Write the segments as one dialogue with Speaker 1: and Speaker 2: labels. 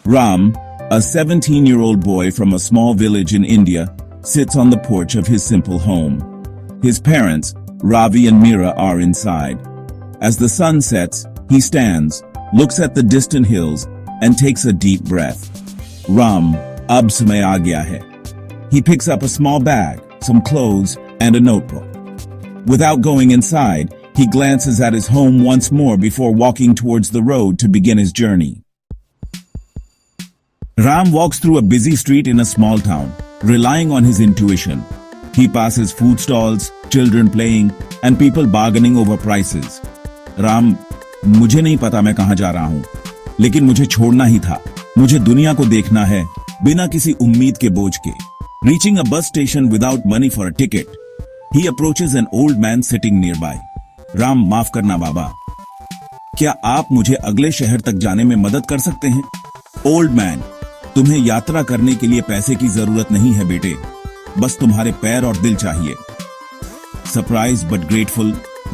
Speaker 1: Ram, a 17-year-old boy from a small village in India, sits on the porch of his simple home. His parents, Ravi and Meera, are inside. As the sun sets, he stands, looks at the distant hills, and takes a deep breath. Ram, ab samay aa gaya hai. He picks up a small bag, some clothes, and a notebook. Without going inside, he glances at his home once more before walking towards the road to begin his journey. Ram walks through a busy street in a small town, relying on his intuition. He passes food stalls, children playing, and people bargaining over prices. Ram, मुझे नहीं पता मैं कहां जा रहा हूं, लेकिन मुझे छोड़ना ही था. मुझे दुनिया को देखना है, बिना किसी उम्मीद के बोझ के. Reaching a bus station without money for a ticket, he approaches an old man sitting nearby. Ram, माफ करना बाबा, क्या आप मुझे अगले शहर तक जाने में मदद कर सकते हैं? ओल्ड मैन, तुम्हें यात्रा करने के लिए पैसे की जरूरत नहीं है बेटे, बस तुम्हारे पैर और दिल चाहिए. Surprised but grateful,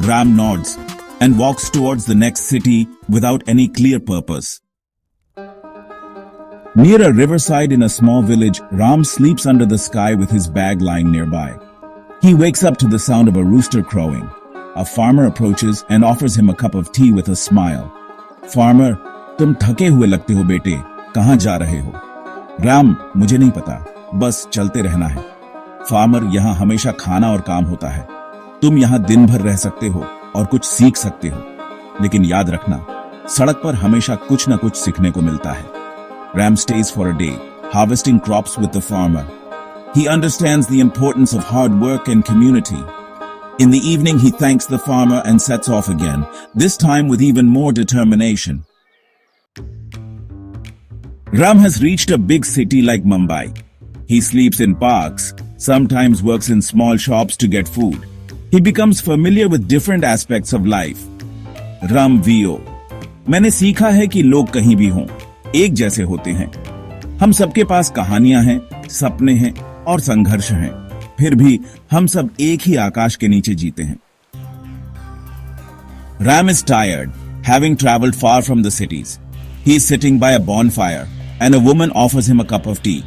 Speaker 1: Ram nods and walks towards the next city without any clear purpose. Near a riverside in a small village, Ram sleeps under the sky with his bag lying nearby. He wakes up to the sound of a rooster crowing. A farmer approaches and offers him a cup of tea with a smile. Farmer, तुम थके हुए लगते हो बेटे, कहां जा रहे हो? राम, मुझे नहीं पता, बस चलते रहना है. फार्मर, यहाँ हमेशा खाना और काम होता है. तुम यहाँ दिन भर रह सकते हो और कुछ सीख सकते हो, लेकिन याद रखना, सड़क पर हमेशा कुछ न कुछ सीखने को मिलता है. Ram stays for a day, harvesting crops with the farmer. He understands the importance of hard work and community. In the evening, he thanks the farmer and sets off again, this time with even more determination. Ram has reached a big city like Mumbai. He sleeps in parks, sometimes works in small shops to get food. He becomes familiar with different aspects of life. Ram VO. मैंने सीखा है कि लोग कहीं भी हों, एक जैसे होते हैं. हम सबके पास कहानियां हैं, सपने हैं और संघर्ष हैं. फिर भी हम सब एक ही आकाश के नीचे जीते हैं. Ram is tired, having traveled far from the cities. He is sitting by a bonfire and a woman offers him a cup of tea.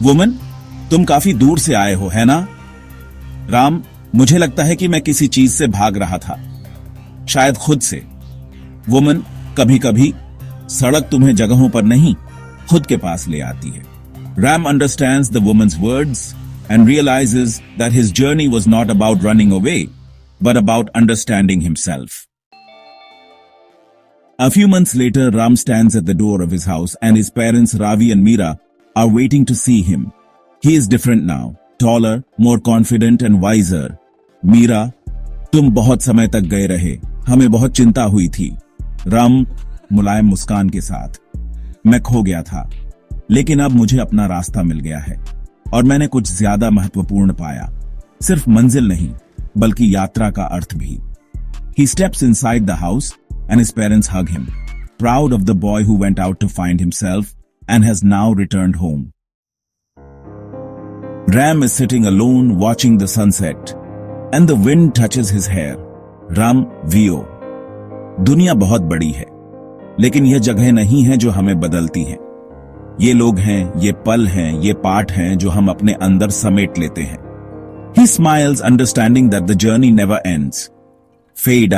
Speaker 1: Woman, तुम काफी दूर से आए हो, है ना? राम, मुझे लगता है कि मैं किसी चीज से भाग रहा था, शायद खुद से. वुमन, कभी कभी सड़क तुम्हें जगहों पर नहीं, खुद के पास ले आती है. Ram understands the woman's words and realizes that his journey was not about running away, but about understanding himself. A few months later, Ram stands at the door of his house and his parents Ravi and Meera are waiting to see him. He is different now, taller, more confident and wiser. Meera, तुम बहुत समय तक गए रहे, हमें बहुत चिंता हुई थी. राम, मुलायम मुस्कान के साथ, मैं खो गया था, लेकिन अब मुझे अपना रास्ता मिल गया है और मैंने कुछ ज्यादा महत्वपूर्ण पाया. सिर्फ मंजिल नहीं, बल्कि यात्रा का अर्थ भी. He steps inside the house and his parents hug him, proud of the boy who went out to find himself and has now returned home. Ram is sitting alone watching the sunset and the wind touches his hair. Ram VO. दुनिया बहुत बड़ी है, लेकिन यह जगह नहीं है जो हमें बदलती हैं. ये लोग हैं, ये पल हैं, ये पाठ हैं जो हम अपने अंदर समेट लेते हैं. He smiles, understanding that the journey never ends. Fade